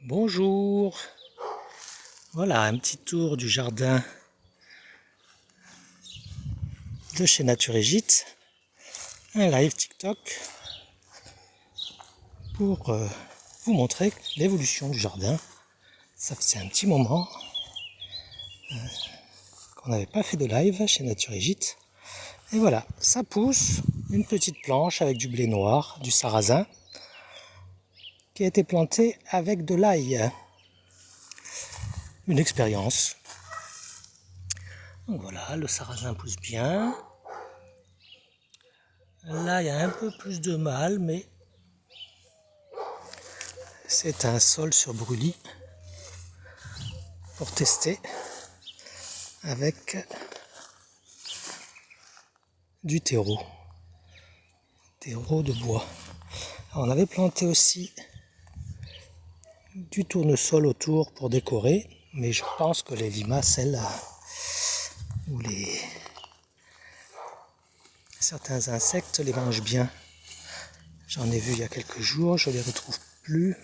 Bonjour, voilà un petit tour du jardin de chez Nature et Gîtes, un live TikTok pour vous montrer l'évolution du jardin. Ça faisait un petit moment qu'on n'avait pas fait de live chez Nature et Gîtes. Et voilà, ça pousse, une petite planche avec du blé noir, du sarrasin, qui a été plantée avec de l'ail. Une expérience. Donc voilà, le sarrasin pousse bien. Là, il y a un peu plus de mal, mais c'est un sol sur brûlis pour tester avec du terreau de bois. Alors, on avait planté aussi du tournesol autour pour décorer, mais je pense que les limaces, elles, ou certains insectes les mangent bien. J'en ai vu il y a quelques jours, je les retrouve plus.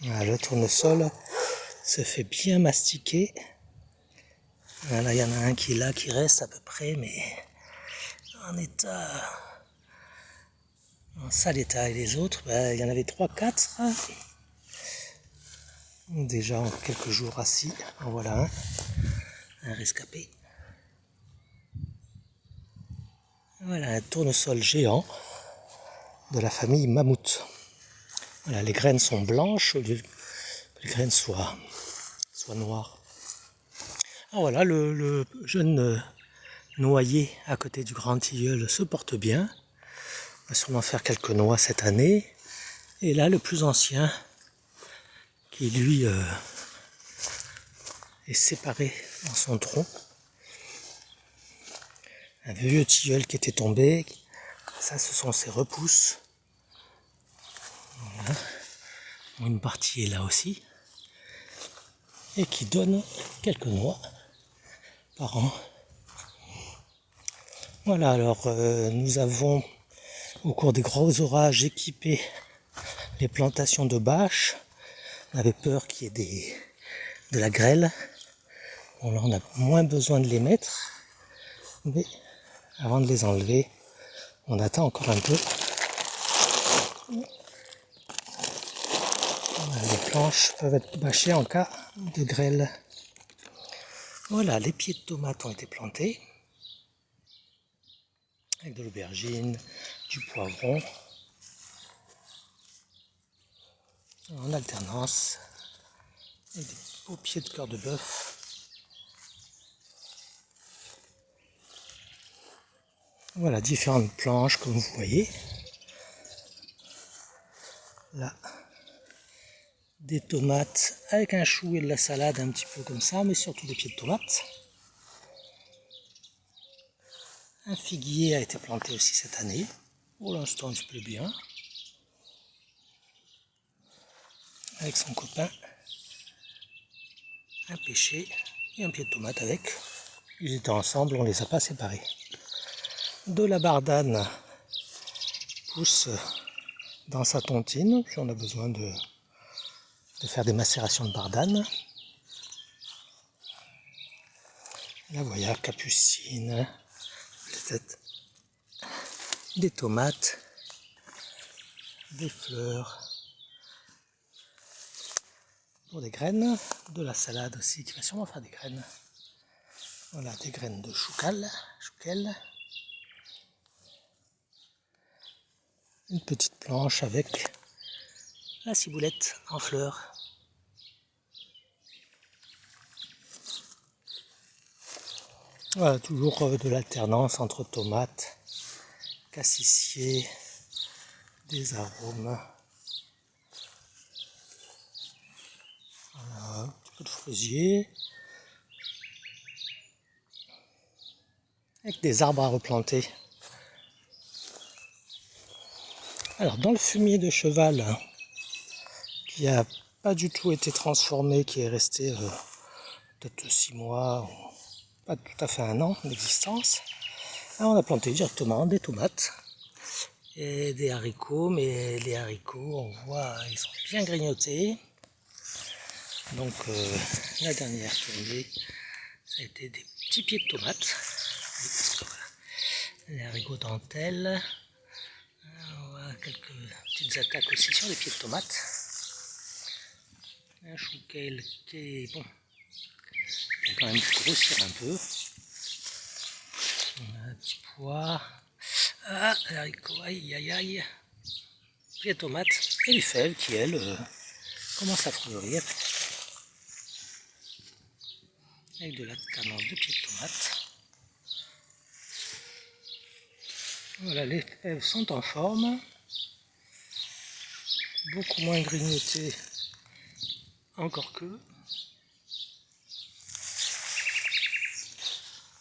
Voilà, le tournesol se fait bien mastiquer. Là, il y en a un qui est là, qui reste à peu près, mais en sale état. Et les autres, il y en avait 3-4. Déjà en quelques jours assis. En voilà un rescapé. Voilà un tournesol géant de la famille Mammouth. Voilà, les graines sont blanches au lieu que les graines soient noires. Alors voilà, le jeune noyer à côté du grand tilleul se porte bien. On va sûrement faire quelques noix cette année. Et là, le plus ancien, qui lui est séparé dans son tronc. Un vieux tilleul qui était tombé. Ça, ce sont ses repousses. Voilà. Une partie est là aussi. Et qui donne quelques noix par an. Voilà, alors nous avons, au cours des gros orages, équipé les plantations de bâches. On avait peur qu'il y ait de la grêle. Bon, là, on a moins besoin de les mettre. Mais avant de les enlever, on attend encore un peu. Les planches peuvent être bâchées en cas de grêle. Voilà, les pieds de tomates ont été plantés. Avec de l'aubergine, du poivron. En alternance. Et des beaux pieds de cœur de bœuf. Voilà, différentes planches comme vous voyez. Là, des tomates avec un chou et de la salade un petit peu comme ça, mais surtout des pieds de tomates. Un figuier a été planté aussi cette année. Pour l'instant, il se plaît bien. Avec son copain. Un pêcher et un pied de tomate avec. Ils étaient ensemble, on ne les a pas séparés. De la bardane pousse dans sa tontine, puis on a besoin de faire des macérations de bardane. Là, voilà, capucine, peut-être des tomates, des fleurs, pour des graines, de la salade aussi, qui va sûrement faire des graines. Voilà, des graines de chouquel. Une petite planche avec la ciboulette en fleurs. Voilà, toujours de l'alternance entre tomates, cassissier, des arômes. Voilà, un petit peu de fraisier. Avec des arbres à replanter. Alors dans le fumier de cheval, qui n'a pas du tout été transformé, qui est resté peut-être 6 mois, pas tout à fait un an d'existence, on a planté directement des tomates. Et des haricots, mais les haricots, on voit, ils sont bien grignotés. Donc la dernière tournée, ça a été des petits pieds de tomates. Voilà. Les haricots dentelles. On voit quelques petites attaques aussi sur les pieds de tomates. Un chou kale qui est bon, qui va quand même grossir un peu. On a un petit pois. Ah, les haricots, aïe aïe aïe. Puis les tomates et les fèves qui, elles, commencent à fleurir. Avec de la l'alternance de pieds de tomates. Voilà, les fèves sont en forme. Beaucoup moins grignotées encore que.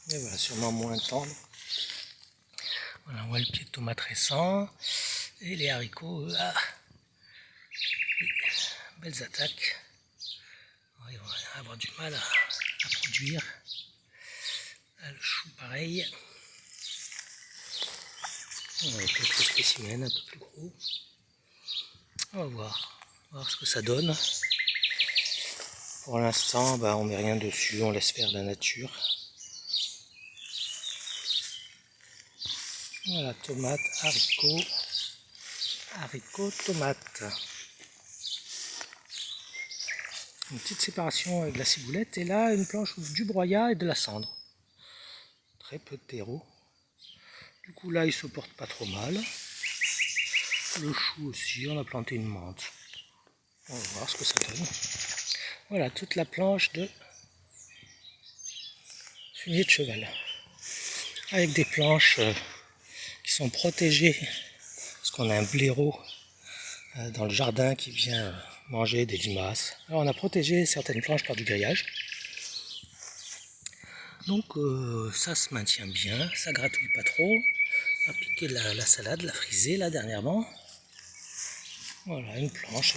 Et voilà, sûrement moins tendre. Voilà, on voit le pied de tomate récent. Et les haricots, ah, belles attaques. Ils vont avoir du mal à produire. Là, le chou pareil. On va quelques spécimens un peu plus gros. On va voir ce que ça donne. Pour l'instant, on met rien dessus, on laisse faire la nature. Voilà, tomates, haricots, tomates. Une petite séparation avec la ciboulette et là une planche du broyat et de la cendre. Très peu de terreau. Du coup là il se porte pas trop mal. Le chou aussi, on a planté une menthe. On va voir ce que ça donne. Voilà toute la planche de fumier de cheval. Avec des planches qui sont protégées parce qu'on a un blaireau dans le jardin qui vient manger des limaces. Alors on a protégé certaines planches par du grillage. Donc ça se maintient bien, ça gratouille pas trop. On a piqué la salade, la frisée là dernièrement. Voilà une planche.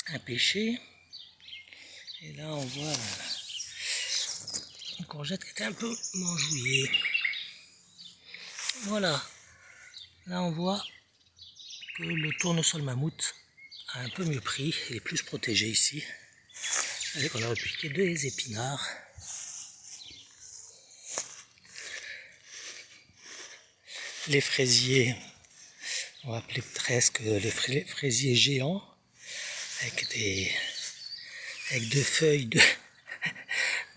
Un pêché. Et là on voit une courgette qui était un peu manjouillée. Voilà. Là on voit que le tournesol mammouth a un peu mieux pris. Il est plus protégé ici. Avec on a repiqué deux épinards. Les fraisiers, on va appeler presque les fraisiers géants, avec deux feuilles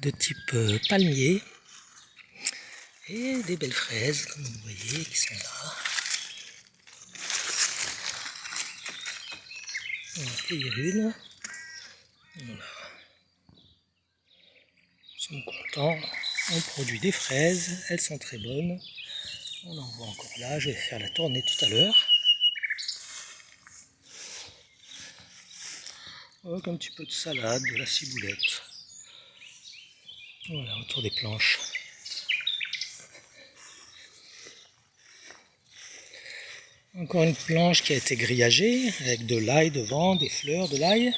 de type palmier et des belles fraises, comme vous voyez, qui sont là. On va cueillir une. Voilà. Nous sommes contents. On produit des fraises, elles sont très bonnes. On en voit encore là, je vais faire la tournée tout à l'heure. Avec un petit peu de salade, de la ciboulette. Voilà, autour des planches. Encore une planche qui a été grillagée, avec de l'ail devant, des fleurs, de l'ail,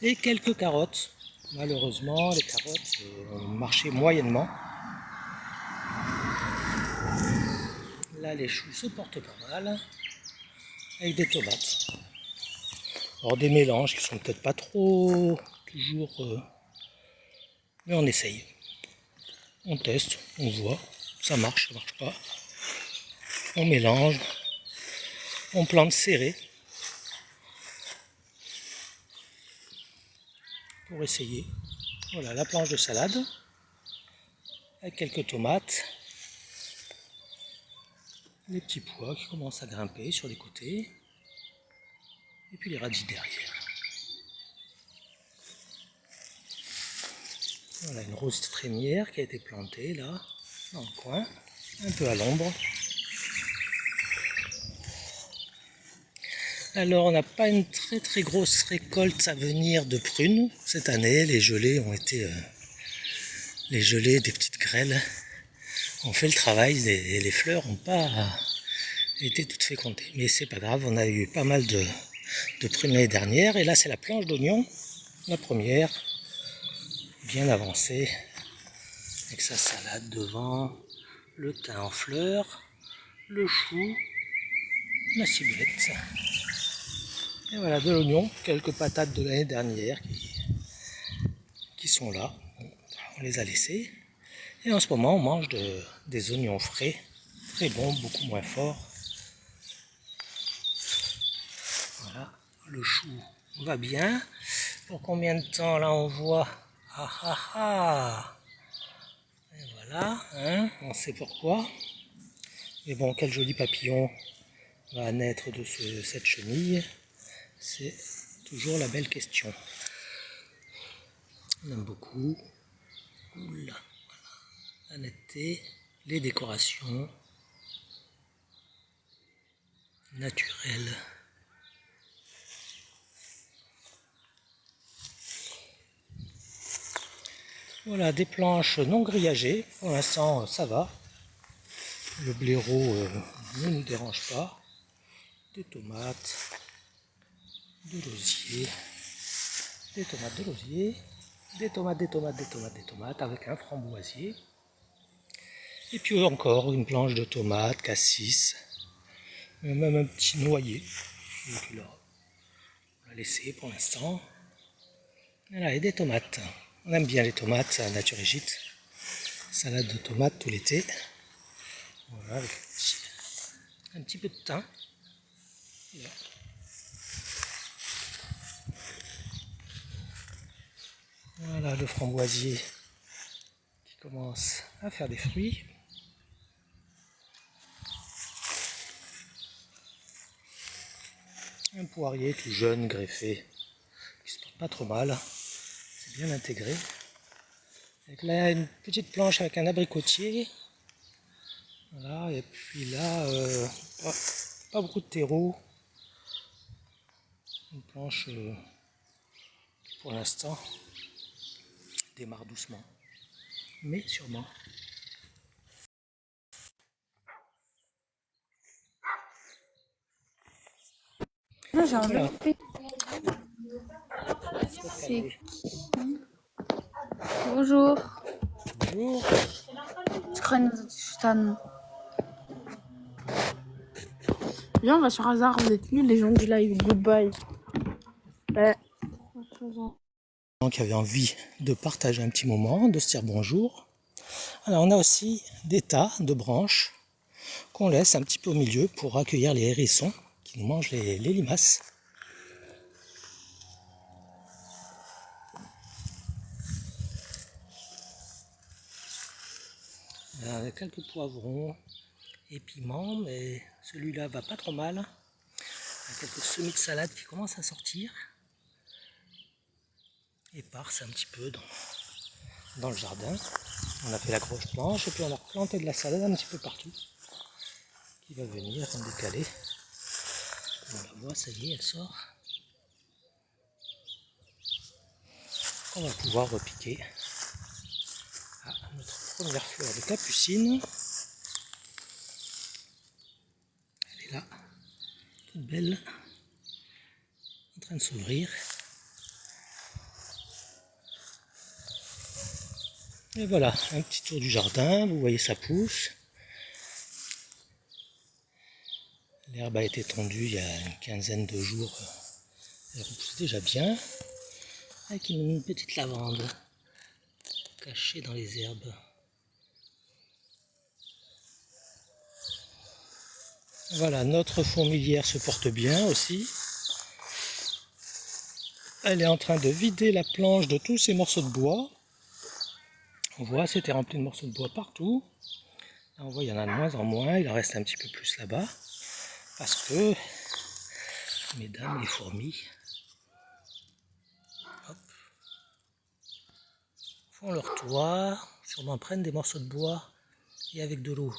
et quelques carottes. Malheureusement, les carottes ont marché moyennement. Là, les choux se portent pas mal, avec des tomates. Alors des mélanges qui sont peut-être pas trop toujours... mais on essaye. On teste, on voit. Ça marche pas. On mélange. On plante serré. Pour essayer. Voilà la planche de salade. Avec quelques tomates. Les petits pois qui commencent à grimper sur les côtés. Et puis les radis derrière. Voilà une rose trémière qui a été plantée là, dans le coin, un peu à l'ombre. Alors on n'a pas une très grosse récolte à venir de prunes cette année. Les gelées ont été... les gelées des petites grêles ont fait le travail et les fleurs n'ont pas été toutes fécondées. Mais c'est pas grave, on a eu pas mal de prunes l'année dernière. Et là c'est la planche d'oignon, la première, bien avancée, avec sa salade devant, le thym en fleurs, le chou, la ciboulette. Et voilà, de l'oignon, quelques patates de l'année dernière qui sont là. On les a laissées. Et en ce moment, on mange des oignons frais, très bons, beaucoup moins forts. Voilà, le chou va bien. Pour combien de temps là on voit? Ah ah ah! Et voilà, hein, on sait pourquoi. Mais bon, quel joli papillon va naître de cette chenille? C'est toujours la belle question. On aime beaucoup. Oula, la netteté, les décorations naturelles. Voilà, des planches non grillagées. Pour l'instant, ça va. Le blaireau ne nous dérange pas. Des tomates, de l'osier, des tomates de l'osier, des tomates avec un framboisier. Et puis encore une planche de tomates, cassis, même un petit noyer. Donc là, on l'a laissé pour l'instant. Voilà, et des tomates. On aime bien les tomates à Nature Égypte. Salade de tomates tout l'été. Voilà, avec un petit peu de thym. Là. Voilà le framboisier qui commence à faire des fruits. Un poirier tout jeune, greffé, qui se porte pas trop mal. C'est bien intégré. Avec là une petite planche avec un abricotier. Voilà, et puis là, pas beaucoup de terreau. Une planche qui pour l'instant démarre doucement, mais sûrement. Non, j'ai Voilà. enlevé. C'est bonjour. Bonjour. Viens, on va sur hasard, vous êtes nuls les gens du live. Goodbye. Ouais. Qui avait envie de partager un petit moment, de se dire bonjour. Alors on a aussi des tas de branches qu'on laisse un petit peu au milieu pour accueillir les hérissons qui nous mangent les limaces. Quelques poivrons et piments, mais celui-là va pas trop mal. Il y a quelques semis de salade qui commencent à sortir. Éparses un petit peu dans le jardin. On a fait la grosse planche et puis on a planté de la salade un petit peu partout qui va venir en décalé. On la voit, ça y est, elle sort. On va pouvoir repiquer. Ah, notre première fleur de capucine. Elle est là, toute belle, en train de s'ouvrir. Et voilà, un petit tour du jardin, vous voyez ça pousse. L'herbe a été tondue il y a une quinzaine de jours. Elle repousse déjà bien. Avec une petite lavande cachée dans les herbes. Voilà, notre fourmilière se porte bien aussi. Elle est en train de vider la planche de tous ces morceaux de bois. On voit, c'était rempli de morceaux de bois partout. Là, on voit, il y en a de moins en moins. Il en reste un petit peu plus là-bas. Parce que, mesdames les fourmis, hop, font leur toit, sûrement prennent des morceaux de bois et avec de l'eau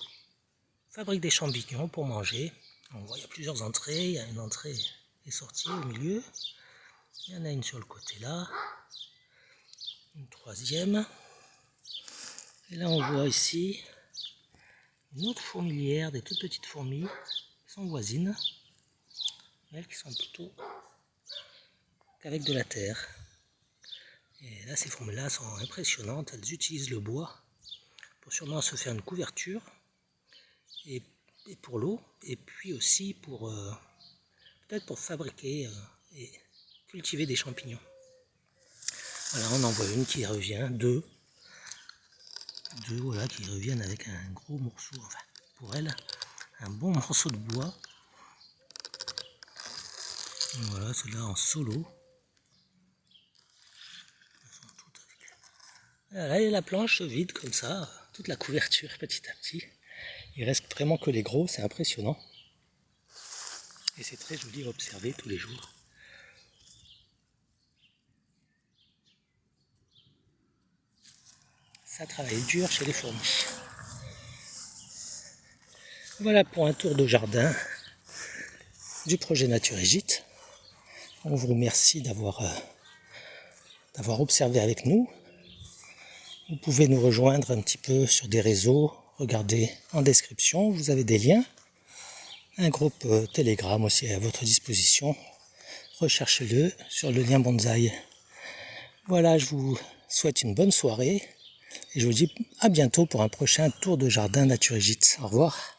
fabriquent des champignons pour manger. On voit, il y a plusieurs entrées. Il y a une entrée et sortie au milieu. Il y en a une sur le côté là. Une troisième. Et là, on voit ici une autre fourmilière, des toutes petites fourmis qui sont voisines, elles qui sont plutôt qu'avec de la terre. Et là, ces fourmis-là sont impressionnantes, elles utilisent le bois pour sûrement se faire une couverture. et pour l'eau, et puis aussi pour peut-être pour fabriquer et cultiver des champignons. Voilà, on en voit une qui revient, deux voilà, qui reviennent avec un gros morceau, enfin pour elle, un bon morceau de bois. Et voilà, celle-là en solo. Voilà, et la planche se vide comme ça, toute la couverture petit à petit. Il reste vraiment que les gros, c'est impressionnant. Et c'est très joli à observer tous les jours. Ça travaille dur chez les fourmis. Voilà pour un tour de jardin du projet Nature et Gîtes. On vous remercie d'avoir observé avec nous. Vous pouvez nous rejoindre un petit peu sur des réseaux. Regardez en description, vous avez des liens. Un groupe Telegram aussi à votre disposition. Recherchez-le sur le lien Bonsaï. Voilà, je vous souhaite une bonne soirée et je vous dis à bientôt pour un prochain tour de jardin Nature et Gîtes. Au revoir.